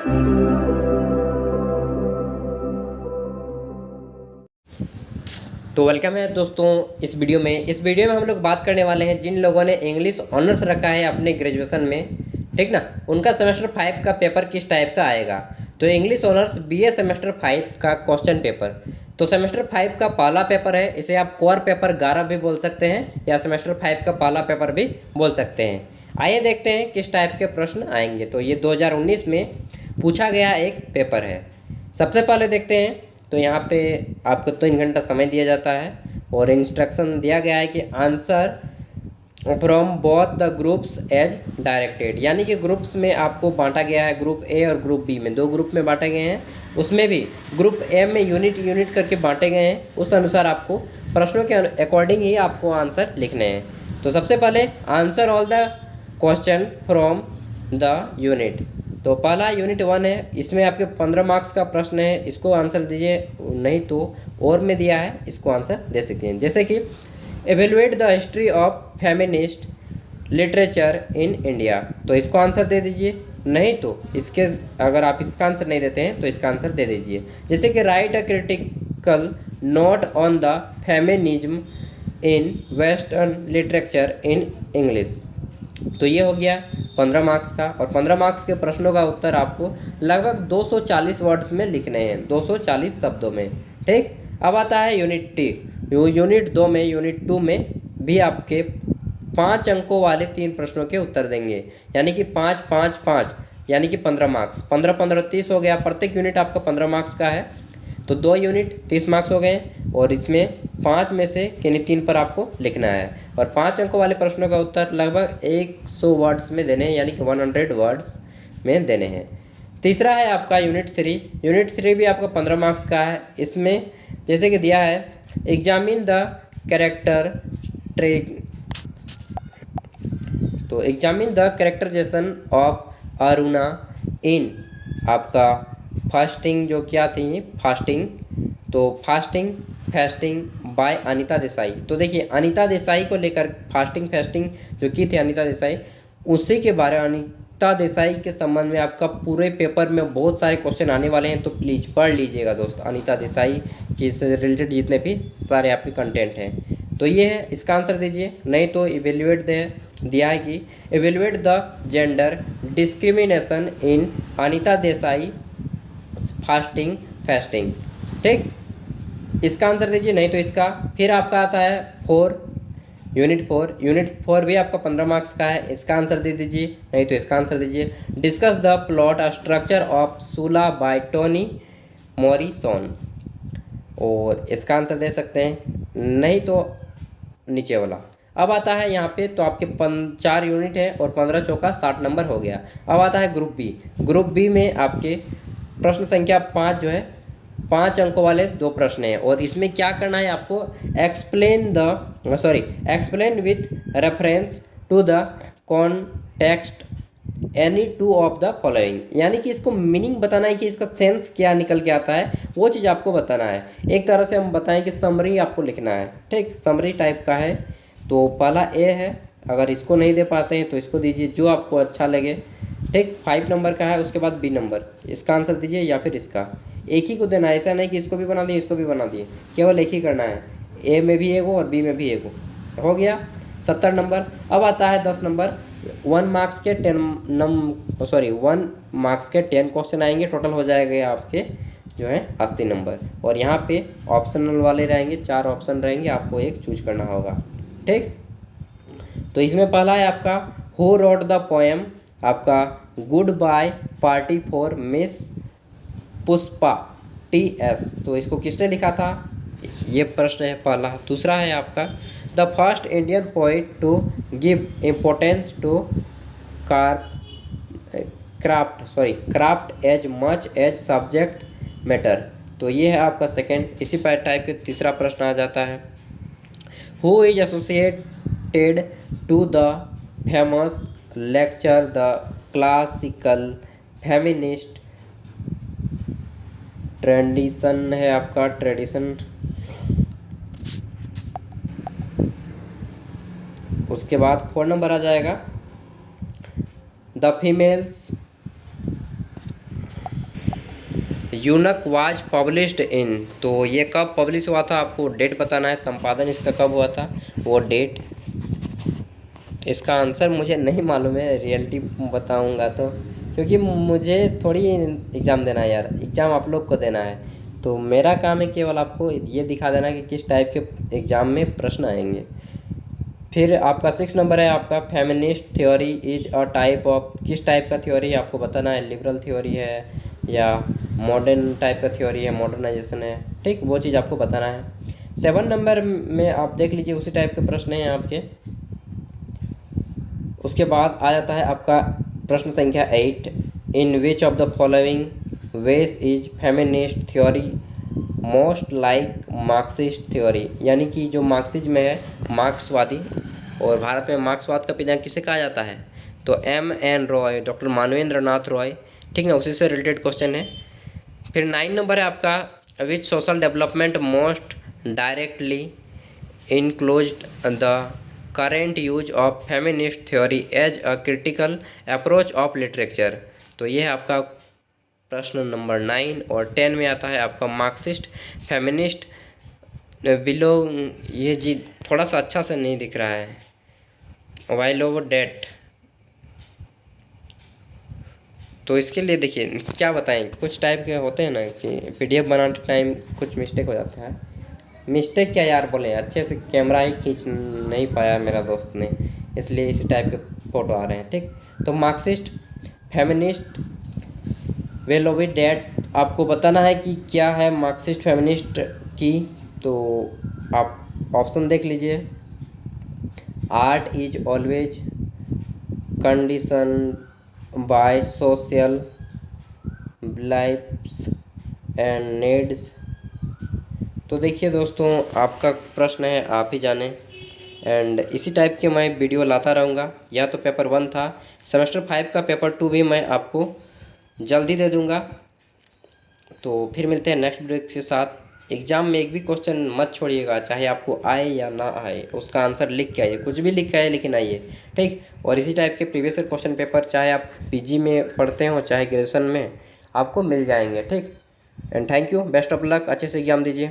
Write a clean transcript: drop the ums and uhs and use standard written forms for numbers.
तो वेलकम है दोस्तों इस वीडियो में हम लोग बात करने वाले हैं जिन लोगों ने इंग्लिश ऑनर्स रखा है अपने ग्रेजुएशन में, ठीक ना, उनका सेमेस्टर 5 का पेपर किस टाइप का आएगा। तो इंग्लिश ऑनर्स बीए सेमेस्टर 5 का क्वेश्चन पेपर, तो सेमेस्टर 5 का पहला पेपर है, इसे आप कोर पेपर 11 भी बोल सकते हैं या सेमेस्टर 5 का पहला पेपर भी बोल सकते हैं। आइए देखते हैं किस टाइप के प्रश्न आएंगे। तो ये 2019 में पूछा गया एक पेपर है। सबसे पहले देखते हैं, तो यहाँ पे आपको 3 घंटा समय दिया जाता है और इंस्ट्रक्शन दिया गया है कि answer from both the groups as directed, यानी कि ग्रुप्स में आपको बांटा गया है, ग्रुप ए और ग्रुप बी में 2 ग्रुप में बांटे गए हैं। उसमें भी ग्रुप ए में यूनिट करके बांटे गए हैं, उस अनुसार आपको प्रश्नों के अकॉर्डिंग ही आपको आंसर लिखने हैं। तो सबसे पहले answer all the question from the unit. तो पहला यूनिट 1 है, इसमें आपके 15 मार्क्स का प्रश्न है, इसको आंसर दीजिए, नहीं तो और में दिया है, इसको आंसर दे सकते हैं। जैसे कि evaluate the history of feminist literature in India, तो इसको आंसर दे दीजिए, नहीं तो इसके अगर आप इसका आंसर नहीं देते हैं तो इसका आंसर दे दीजिए। जैसे कि right a critical note on the feminism in western literature in English, तो ये हो गया 15 मार्क्स का। और 15 मार्क्स के प्रश्नों का उत्तर आपको लगभग 240 वर्ड्स में लिखने हैं, 240 शब्दों में, ठीक। अब आता है यूनिट 2 में, यूनिट 2 में भी आपके 5 अंकों वाले 3 प्रश्नों के उत्तर देंगे, यानी कि 5 5 5, यानी कि 15 मार्क्स, 15 15 30 हो गया। प्रत्येक यूनिट आपका 15 मार्क्स का है, तो 2 यूनिट 30 मार्क्स हो गए और इसमें 5 में से किन्हीं 3 पर आपको लिखना है। और 5 अंकों वाले प्रश्नों का उत्तर लगभग 100 वर्ड्स में देने हैं, यानी कि 100 वर्ड्स में देने हैं। तीसरा है आपका यूनिट 3। यूनिट 3 भी आपका 15 मार्क्स का है। इसमें जैसे कि दिया है एग्जामिन द कैरेक्टर तो examine the characterisation of Aruna in आपका फास्टिंग, जो क्या थी फास्टिंग, तो फास्टिंग बाय अनीता देसाई। तो देखिए अनीता देसाई को लेकर फास्टिंग जो की थी अनीता देसाई, उसी के बारे में अनीता देसाई के संबंध में आपका पूरे पेपर में बहुत सारे क्वेश्चन आने वाले हैं, तो प्लीज़ पढ़ लीजिएगा दोस्त, अनीता देसाई के से रिलेटेड जितने भी सारे आपके कंटेंट हैं। तो ये है, इसका आंसर दीजिए, नहीं तो इवेल्युएट दिया है कि evaluate the gender discrimination in Anita Desai fasting, ठीक, इसका आंसर दीजिए, नहीं तो इसका। फिर आपका आता है यूनिट 4 भी आपका 15 मार्क्स का है, इसका आंसर दे दीजिए, नहीं तो इसका आंसर दीजिए। Discuss the plot structure of Sula by Toni Morrison, और इसका आंसर दे सकते हैं, नहीं तो नीचे वाला। अब आता है यहाँ पे, तो आपके 4 यूनिट है और 15 चौका 60 नंबर हो गया। अब आता है ग्रुप बी में आपके प्रश्न संख्या 5 जो है, 5 अंकों वाले 2 प्रश्न हैं, और इसमें क्या करना है आपको, explain with reference to the context any 2 of the following, यानी कि इसको मीनिंग बताना है कि इसका सेंस क्या निकल के आता है, वो चीज़ आपको बताना है। एक तरह से हम बताएं कि समरी आपको लिखना है, ठीक, समरी टाइप का है। तो पहला ए है, अगर इसको नहीं दे पाते हैं तो इसको दीजिए, जो आपको अच्छा लगे, ठीक। 5 नंबर का है, उसके बाद बी नंबर, इसका आंसर दीजिए, या फिर इसका एक ही को देना है, ऐसा नहीं कि इसको भी बना दिए इसको भी बना दिए, केवल एक ही करना है, ए में भी एक हो और बी में भी एक हो गया 70 नंबर। अब आता है 10 नंबर, 1 मार्क्स के 10 क्वेश्चन आएंगे, टोटल हो जाएगा आपके जो है 80 नंबर। और यहाँ पे ऑप्शनल वाले रहेंगे, 4 ऑप्शन रहेंगे, आपको एक चूज करना होगा, ठीक। तो इसमें पहला है आपका हु रोट द पोएम, आपका good bye party for miss Pushpa TS, तो इसको किसने लिखा था, ये प्रश्न है पहला। दूसरा है आपका the first Indian poet to give importance to craft as much as subject matter, तो ये है आपका सेकंड। इसी टाइप के तीसरा प्रश्न आ जाता है who is associated to the famous lecture the classical feminist tradition, है आपका ट्रेडिशन। उसके बाद 4 नंबर आ जाएगा the females eunuch was published in, तो ये कब पब्लिश हुआ था, आपको डेट बताना है, संपादन इसका कब हुआ था वो डेट। इसका आंसर मुझे नहीं मालूम है, रियलिटी बताऊंगा तो, क्योंकि मुझे थोड़ी एग्ज़ाम देना है यार, एग्ज़ाम आप लोग को देना है, तो मेरा काम है केवल आपको ये दिखा देना कि किस टाइप के एग्ज़ाम में प्रश्न आएंगे। फिर आपका 6 नंबर है आपका feminist theory is a type of, किस टाइप का थ्योरी है आपको बताना है, लिबरल थ्योरी है या मॉडर्न टाइप का थ्योरी है, मॉडर्नाइजेशन है, ठीक, वो चीज़ आपको बताना है। 7 नंबर में आप देख लीजिए उसी टाइप के प्रश्न हैं आपके। उसके बाद आ जाता है आपका प्रश्न संख्या 8, in which of the following ways is feminist theory most like Marxist theory, यानी कि जो मार्क्सिज्म है मार्क्सवादी, और भारत में मार्क्सवाद का पिता किसे कहा जाता है, तो M.N. रॉय, डॉक्टर मानवेंद्र नाथ रॉय, ठीक ना, उसी से रिलेटेड क्वेश्चन है। फिर 9 नंबर है आपका which social development most directly included the current use of feminist theory as a critical approach of literature, तो ये है आपका प्रश्न नंबर 9। और 10 में आता है आपका मार्क्सिस्ट फेमिनिस्ट बिलो, ये जी थोड़ा सा अच्छा से नहीं दिख रहा है, वाइल ओवर डेट, तो इसके लिए देखिए क्या बताएं, कुछ टाइप के होते हैं ना कि PDF बनाते टाइम कुछ मिस्टेक हो जाता है, मिस्टेक क्या यार बोले, अच्छे से कैमरा ही खींच नहीं पाया मेरा दोस्त ने, इसलिए इसी टाइप के फ़ोटो आ रहे हैं, ठीक। तो Marxist feminist well over date आपको बताना है कि क्या है मार्क्सिस्ट फेमिनिस्ट की, तो आप ऑप्शन देख लीजिए, art is always condition by social lifes and needs, तो देखिए दोस्तों आपका प्रश्न है, आप ही जाने, एंड इसी टाइप के मैं वीडियो लाता रहूँगा। या तो पेपर 1 था, सेमेस्टर 5 का पेपर 2 भी मैं आपको जल्दी दे दूँगा। तो फिर मिलते हैं नेक्स्ट वीडियो के साथ। एग्ज़ाम में एक भी क्वेश्चन मत छोड़िएगा, चाहे आपको आए या ना आए, उसका आंसर लिख के आइए, कुछ भी लिख के आइए लेकिन आइए, ठीक। और इसी टाइप के प्रीवियस ईयर क्वेश्चन पेपर चाहे आप PG में पढ़ते हो चाहे ग्रेजुएशन में, आपको मिल जाएंगे, ठीक। And thank you, best of luck, अच्छे से एग्जाम दीजिए।